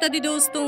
माता दी दोस्तों,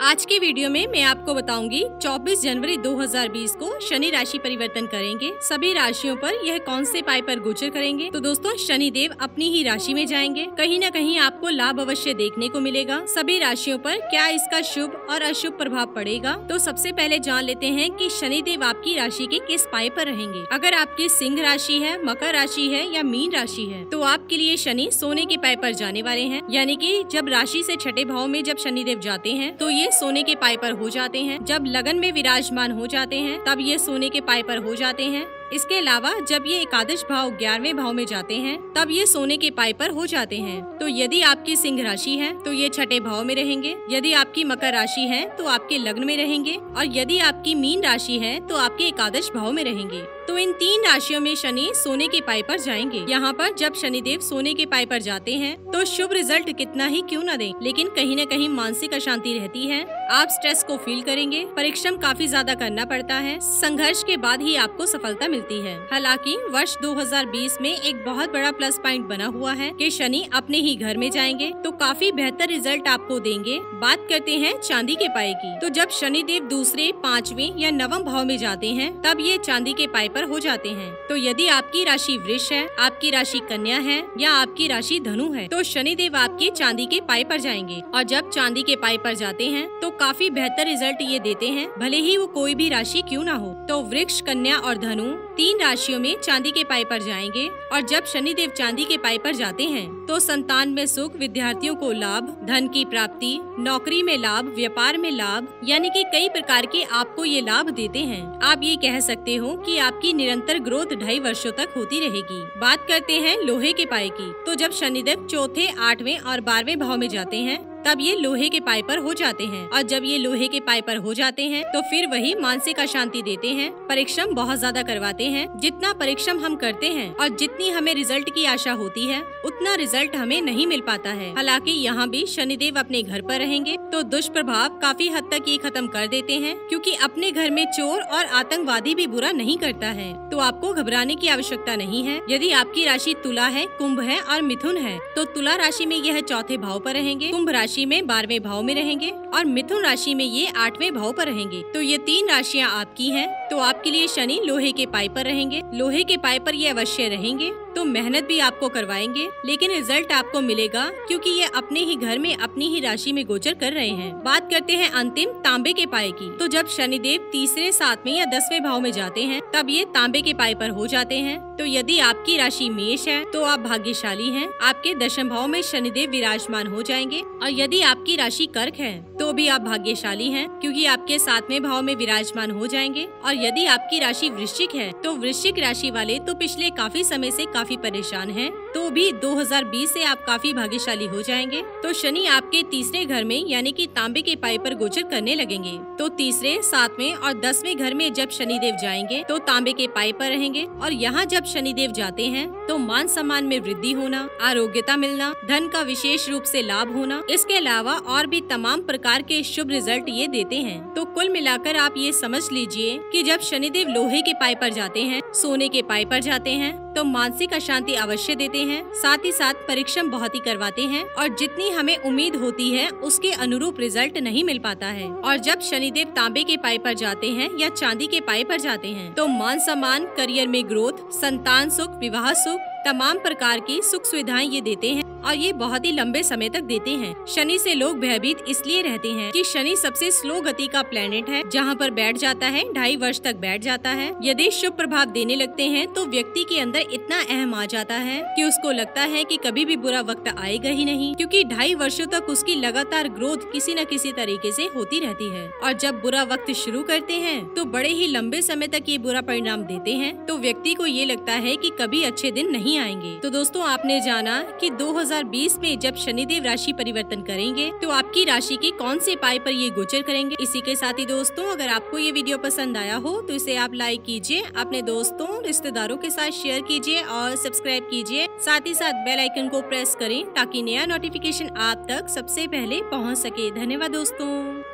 आज की वीडियो में मैं आपको बताऊंगी 24 जनवरी 2020 को शनि राशि परिवर्तन करेंगे। सभी राशियों पर यह कौन से पाई पर गोचर करेंगे। तो दोस्तों, शनि देव अपनी ही राशि में जाएंगे। कहीं न कहीं आपको लाभ अवश्य देखने को मिलेगा। सभी राशियों पर क्या इसका शुभ और अशुभ प्रभाव पड़ेगा, तो सबसे पहले जान लेते हैं कि शनि देव आपकी राशि के किस पाई पर रहेंगे। अगर आपकी सिंह राशि है, मकर राशि है या मीन राशि है, तो आपके लिए शनि सोने के पाई पर जाने वाले हैं। यानी कि जब राशि से छठे भाव में जब शनि देव जाते हैं तो ये सोने के पाई पर हो जाते हैं। जब लगन में विराजमान हो जाते हैं तब ये सोने के पाई पर हो जाते हैं। इसके अलावा जब ये एकादश भाव 11वें भाव में जाते हैं तब ये सोने के पाई पर हो जाते हैं। तो यदि आपकी सिंह राशि है तो ये छठे भाव में रहेंगे। यदि आपकी मकर राशि है तो आपके लग्न में रहेंगे, और यदि आपकी मीन राशि है तो आपके एकादश भाव में रहेंगे। तो इन तीन राशियों में शनि सोने के पाई पर जाएंगे। यहाँ पर जब शनिदेव सोने के पाई पर जाते हैं तो शुभ रिजल्ट कितना ही क्यों न दे, लेकिन कहीं न कहीं मानसिक अशांति रहती है। आप स्ट्रेस को फील करेंगे, परिश्रम काफी ज्यादा करना पड़ता है। संघर्ष के बाद ही आपको सफलता मिलती है। हालांकि वर्ष 2020 में एक बहुत बड़ा प्लस पॉइंट बना हुआ है कि शनि अपने ही घर में जाएंगे तो काफी बेहतर रिजल्ट आपको देंगे। बात करते हैं चांदी के पाई की। तो जब शनि देव दूसरे, पांचवें या नवम भाव में जाते हैं तब ये चांदी के पाई पर हो जाते हैं। तो यदि आपकी राशि वृष है, आपकी राशि कन्या है या आपकी राशि धनु है, तो शनि देव आपकी चांदी के पाई पर जाएंगे। और जब चांदी के पाई पर जाते हैं तो काफी बेहतर रिजल्ट ये देते हैं, भले ही वो कोई भी राशि क्यों ना हो। तो वृक्ष, कन्या और धनु तीन राशियों में चांदी के पाई पर जाएंगे। और जब शनि देव चांदी के पाई पर जाते हैं तो संतान में सुख, विद्यार्थियों को लाभ, धन की प्राप्ति, नौकरी में लाभ, व्यापार में लाभ, यानी कि कई प्रकार के आपको ये लाभ देते हैं। आप ये कह सकते हो कि आपकी निरंतर ग्रोथ 2.5 वर्षों तक होती रहेगी। बात करते हैं लोहे के पाई की। तो जब शनिदेव चौथे, 8वें और 12वें भाव में जाते हैं तब ये लोहे के पाई पर हो जाते हैं। और जब ये लोहे के पाई पर हो जाते हैं तो फिर वही मानसिक अशांति देते हैं, परिश्रम बहुत ज्यादा करवाते हैं। जितना परिश्रम हम करते हैं और जितनी हमें रिजल्ट की आशा होती है उतना रिजल्ट हमें नहीं मिल पाता है। हालांकि यहाँ भी शनिदेव अपने घर पर रहेंगे तो दुष्प्रभाव काफी हद तक ये खत्म कर देते हैं, क्योंकि अपने घर में चोर और आतंकवादी भी बुरा नहीं करता है। तो आपको घबराने की आवश्यकता नहीं है। यदि आपकी राशि तुला है, कुंभ है और मिथुन है, तो तुला राशि में यह चौथे भाव पर रहेंगे, कुंभ राशि में 12वें भाव में रहेंगे और मिथुन राशि में ये 8वें भाव पर रहेंगे। तो ये तीन राशियां आपकी हैं। तो आपके लिए शनि लोहे के पाई पर रहेंगे। लोहे के पाई पर ये अवश्य रहेंगे। तो मेहनत भी आपको करवाएंगे, लेकिन रिजल्ट आपको मिलेगा, क्योंकि ये अपने ही घर में अपनी ही राशि में गोचर कर रहे हैं। बात करते हैं अंतिम तांबे के पाई की। तो जब शनिदेव तीसरे, 7वें या 10वें भाव में जाते हैं तब ये तांबे के पाई पर हो जाते हैं। तो यदि आपकी राशि मेष है तो आप भाग्यशाली हैं। आपके दशम भाव में शनिदेव विराजमान हो जाएंगे। और यदि आपकी राशि कर्क है तो भी आप भाग्यशाली हैं, क्योंकि आपके 7वें भाव में विराजमान हो जाएंगे। और यदि आपकी राशि वृश्चिक है तो वृश्चिक राशि वाले तो पिछले काफी समय से काफी परेशान हैं, तो भी 2020 से आप काफी भाग्यशाली हो जाएंगे। तो शनि आपके तीसरे घर में यानी कि तांबे के पाई पर गोचर करने लगेंगे। तो तीसरे, 7वें और 10वें घर में जब शनिदेव जाएंगे तो तांबे के पाई पर रहेंगे। और यहाँ जब शनिदेव जाते हैं तो मान सम्मान में वृद्धि होना, आरोग्यता मिलना, धन का विशेष रूप से लाभ होना, इसके अलावा और भी तमाम प्रकार के शुभ रिजल्ट ये देते हैं। तो कुल मिलाकर आप ये समझ लीजिए कि जब शनिदेव लोहे के पाई पर जाते हैं, सोने के पाई पर जाते हैं, तो मानसिक अशांति अवश्य देते हैं, साथ ही साथ परिश्रम बहुत ही करवाते हैं, और जितनी हमें उम्मीद होती है उसके अनुरूप रिजल्ट नहीं मिल पाता है। और जब शनिदेव तांबे के पाई पर जाते हैं या चांदी के पाई पर जाते हैं तो मान सम्मान, करियर में ग्रोथ, संतान सुख, विवाह सुख, तमाम प्रकार की सुख सुविधाएं ये देते हैं, और ये बहुत ही लंबे समय तक देते हैं। शनि से लोग भयभीत इसलिए रहते हैं कि शनि सबसे स्लो गति का प्लेनेट है। जहाँ पर बैठ जाता है 2.5 वर्ष तक बैठ जाता है। यदि शुभ प्रभाव देने लगते हैं तो व्यक्ति के अंदर इतना अहम आ जाता है कि उसको लगता है कि कभी भी बुरा वक्त आएगा ही नहीं, क्योंकि 2.5 वर्षों तक उसकी लगातार ग्रोथ किसी न किसी तरीके से होती रहती है। और जब बुरा वक्त शुरू करते हैं तो बड़े ही लंबे समय तक ये बुरा परिणाम देते हैं। तो व्यक्ति को ये लगता है कि कभी अच्छे दिन नहीं आएंगे। तो दोस्तों, आपने जाना कि 2020 में जब शनिदेव राशि परिवर्तन करेंगे तो आपकी राशि के कौन से पाई पर ये गोचर करेंगे। इसी के साथ ही दोस्तों, अगर आपको ये वीडियो पसंद आया हो तो इसे आप लाइक कीजिए, अपने दोस्तों, रिश्तेदारों के साथ शेयर कीजिए और सब्सक्राइब कीजिए। साथ ही साथ बेल आइकन को प्रेस करें ताकि नया नोटिफिकेशन आप तक सबसे पहले पहुंच सके। धन्यवाद दोस्तों।